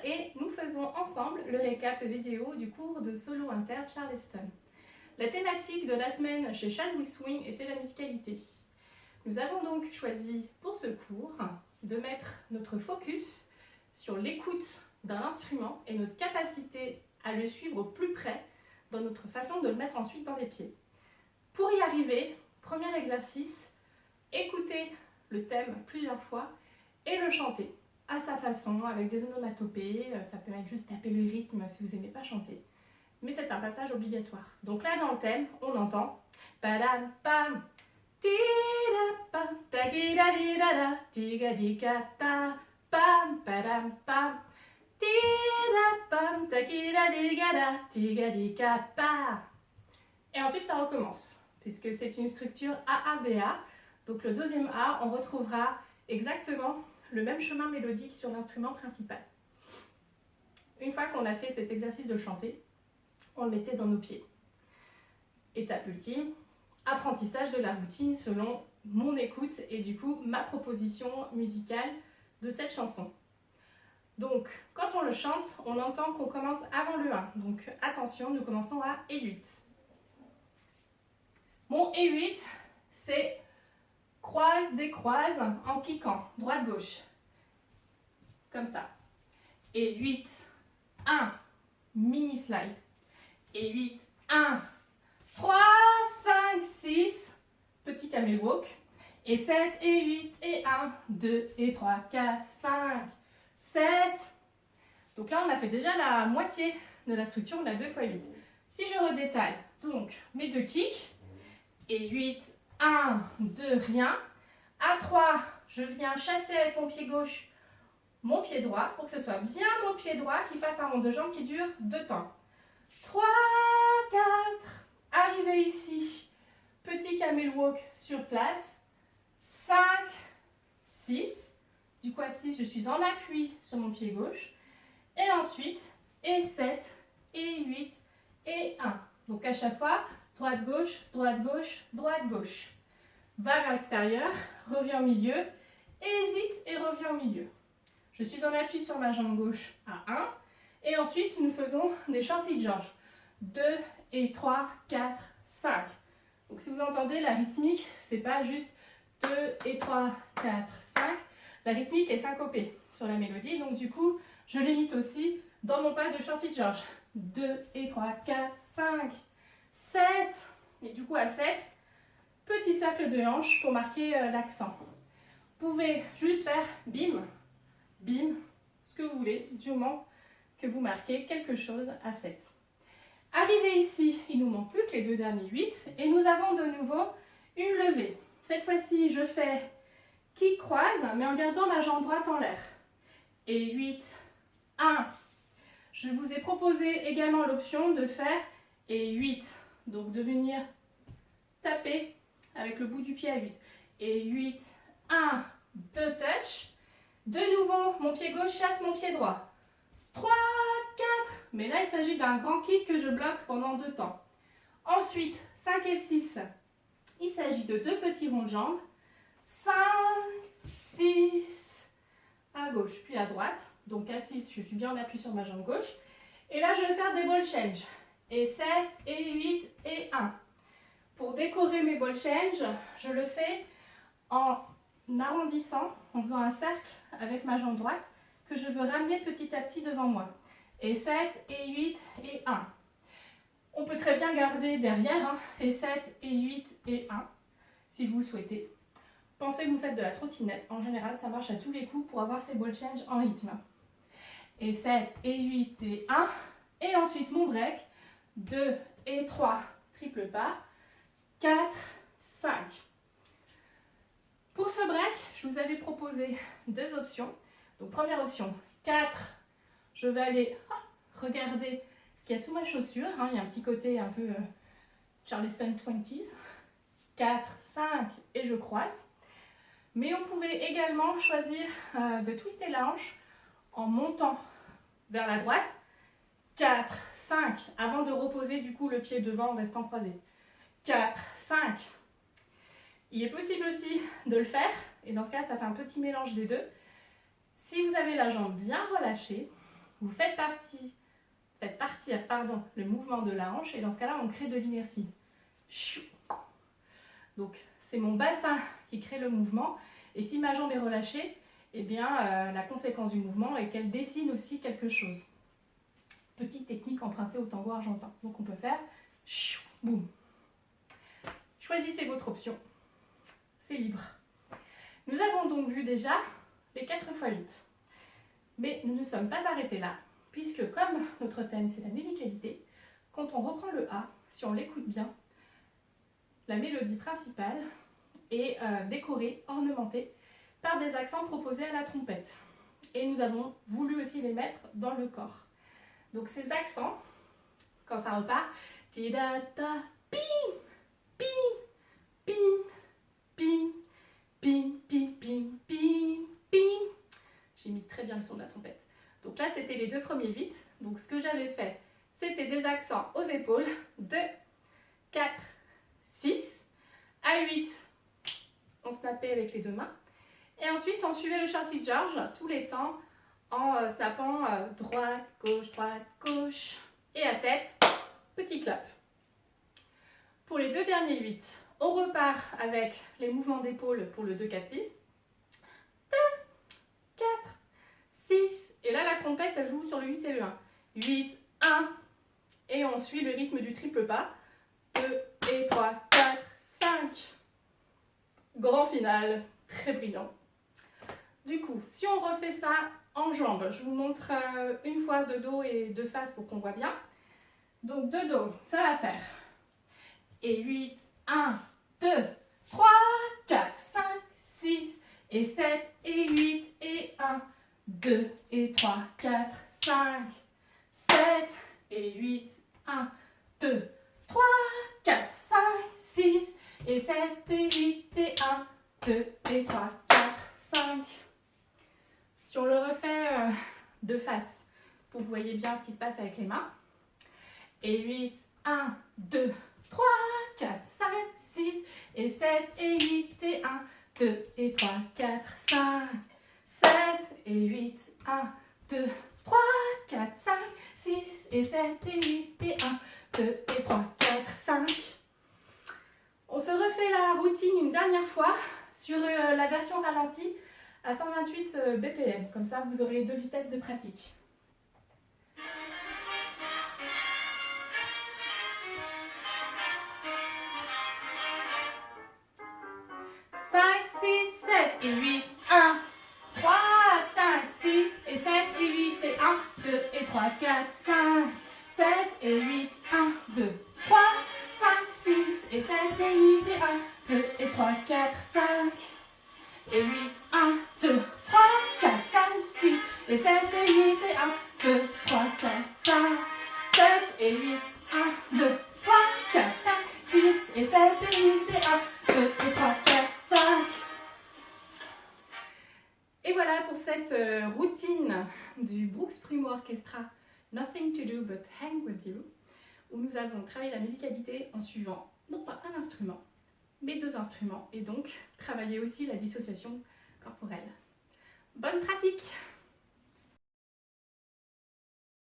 et nous faisons ensemble le récap vidéo du cours de solo inter Charleston. La thématique de la semaine chez Shall We Swing était la musicalité. Nous avons donc choisi pour ce cours de mettre notre focus sur l'écoute d'un instrument et notre capacité à le suivre au plus près dans notre façon de le mettre ensuite dans les pieds. Pour y arriver, premier exercice, écoutez le thème plusieurs fois et le chanter à sa façon, avec des onomatopées. Ça peut être juste taper le rythme si vous n'aimez pas chanter. Mais c'est un passage obligatoire. Donc là, dans le thème, on entend padam pam, tira-pam, tagida-dida-da, tiga-diga-ta, pam, padam pam, tira-pam, tagida-diga-da, tiga-diga-pa. Et ensuite, ça recommence, puisque c'est une structure AABA. Donc le deuxième A, on retrouvera exactement le même chemin mélodique sur l'instrument principal. Une fois qu'on a fait cet exercice de chanter, on le mettait dans nos pieds. Étape ultime, apprentissage de la routine selon mon écoute et du coup ma proposition musicale de cette chanson. Donc quand on le chante, on entend qu'on commence avant le 1. Donc attention, nous commençons à E8. Mon E8, c'est croise, décroise en cliquant, droite-gauche. Comme ça. Et 8, 1, mini slide. Et 8, 1, 3, 5, 6, petit camel walk. Et 7, et 8, et 1, 2, et 3, 4, 5, 7. Donc là, on a fait déjà la moitié de la structure, on a 2 fois 8. Si je redétaille, donc mes 2 kicks. Et 8, 1, 2, rien. À 3, je viens chasser avec mon pied gauche mon pied droit pour que ce soit bien mon pied droit qui fasse un rond de jambe qui dure 2 temps. 3, 4, arrivé ici, petit camel walk sur place. 5, 6, du coup à 6, je suis en appui sur mon pied gauche. Et ensuite, et 7, et 8, et 1. Donc à chaque fois, droite-gauche, droite-gauche, droite-gauche. Va vers l'extérieur, reviens au milieu, hésite et reviens au milieu. Je suis en appui sur ma jambe gauche à 1. Et ensuite, nous faisons des shorty George. 2 et 3, 4, 5. Donc si vous entendez la rythmique, c'est pas juste 2 et 3, 4, 5. La rythmique est syncopée sur la mélodie. Donc du coup, je l'imite aussi dans mon pas de shorty George. 2 et 3, 4, 5, 7. Et du coup à 7, petit cercle de hanche pour marquer l'accent. Vous pouvez juste faire bim, bim, ce que vous voulez, du moment que vous marquez quelque chose à 7. Arrivé ici, il nous manque plus que les 2 derniers 8 et nous avons de nouveau une levée. Cette fois-ci, je fais kick croise, mais en gardant ma jambe droite en l'air. Et 8, 1. Je vous ai proposé également l'option de faire et 8. Donc de venir taper avec le bout du pied à 8. Et 8, 1, 2 touch. De nouveau, mon pied gauche chasse mon pied droit. 3, 4. Mais là, il s'agit d'un grand kick que je bloque pendant 2 temps. Ensuite, 5 et 6. Il s'agit de 2 petits ronds de jambes. 5, 6, à gauche, puis à droite. Donc à 6, je suis bien en appui sur ma jambe gauche. Et là, je vais faire des ball change. Et 7, et 8, et 1. Pour décorer mes ball change, je le fais en arrondissant, en faisant un cercle avec ma jambe droite que je veux ramener petit à petit devant moi. Et 7, et 8, et 1. On peut très bien garder derrière, hein, et 7, et 8, et 1, si vous le souhaitez. Pensez que vous faites de la trottinette. En général, ça marche à tous les coups pour avoir ces ball change en rythme. Et 7, et 8, et 1. Et ensuite, mon break. 2 et 3, triple pas. 4, 5. Pour ce break, je vous avais proposé 2 options. Donc première option, 4. Je vais aller regarder ce qu'il y a sous ma chaussure. Hein, il y a un petit côté un peu Charleston 20s. 4, 5 et je croise. Mais on pouvait également choisir de twister la hanche en montant vers la droite. 4, 5, avant de reposer du coup le pied devant en restant croisé. 4, 5. Il est possible aussi de le faire, et dans ce cas ça fait un petit mélange des deux. Si vous avez la jambe bien relâchée, vous faites partir le mouvement de la hanche et dans ce cas-là, on crée de l'inertie. Donc, c'est mon bassin qui crée le mouvement et si ma jambe est relâchée, eh bien, la conséquence du mouvement est qu'elle dessine aussi quelque chose. Petite technique empruntée au tango argentin. Donc, on peut faire boum. Choisissez votre option. C'est libre. Nous avons donc vu déjà les 4 x 8. Mais nous ne sommes pas arrêtés là, puisque comme notre thème c'est la musicalité, quand on reprend le A, si on l'écoute bien, la mélodie principale est décorée, ornementée par des accents proposés à la trompette. Et nous avons voulu aussi les mettre dans le corps. Donc ces accents, quand ça repart, ti-da-ta, pim, pim, pim, pim, pim, pim, pim, pim, pim. J'ai mis très bien le son de la trompette. Donc là, c'était les 2 premiers 8. Donc ce que j'avais fait, c'était des accents aux épaules. 2, 4, 6. À 8, on snappait avec les 2 mains. Et ensuite, on suivait le Shorty George tous les temps en snappant droite, gauche. Et à 7, petit clap. Pour les 2 derniers 8, on repart avec les mouvements d'épaule pour le 2, 4, 6. 2, 4, 6. Et là, la trompette, elle joue sur le 8 et le 1. 8, 1. Et on suit le rythme du triple pas. 2 et 3, 4, 5. Grand final, très brillant. Du coup, si on refait ça en jambes, je vous montre une fois de dos et de face pour qu'on voit bien. Donc de dos, ça va faire. Et 8, 1, 2, 3, 4, 5, 6, et 7, et 8, et 1, 2, et 3, 4, 5, 7, et 8, 1, 2, 3, 4, 5, 6, et 7, et 8, et 1, 2, et 3, 4, 5. Si on le refait de face, pour que vous voyez bien ce qui se passe avec les mains. Et 8, 1, 2, 3, 4, 5, 6, et 7, et 8, et 1, 2, et 3, 4, 5, 7, et 8, 1, 2, 3, 4, 5, 6, et 7, et 8, et 1, 2, et 3, 4, 5. On se refait la routine une dernière fois sur la version ralentie à 128 BPM. Comme ça, vous aurez 2 vitesses de pratique. 5, 6, 7 et 8, 1, 3, 5, 6 et 7 et 8 et 1, 2 et 3, 4, 5, 7 et 8, 1, 2, 3, 5, 6 et 7 et 8 et 1, 2 et 3, 4, 5 et 8, 1, 2, 3, 4, 5, 6 et 7 et 8 et 1, 2, 3, 4, 5, 7 et 8, 1, 2, 3, 4, 5, 6 et 7 et 8 et 1, 2 et 3, 4, 5. Et voilà pour cette routine du Brooks Primo Orchestra Nothing to Do but Hang with You, où nous avons travaillé la musicalité en suivant non pas un instrument, mais 2 instruments, et donc travailler aussi la dissociation corporelle. Bonne pratique!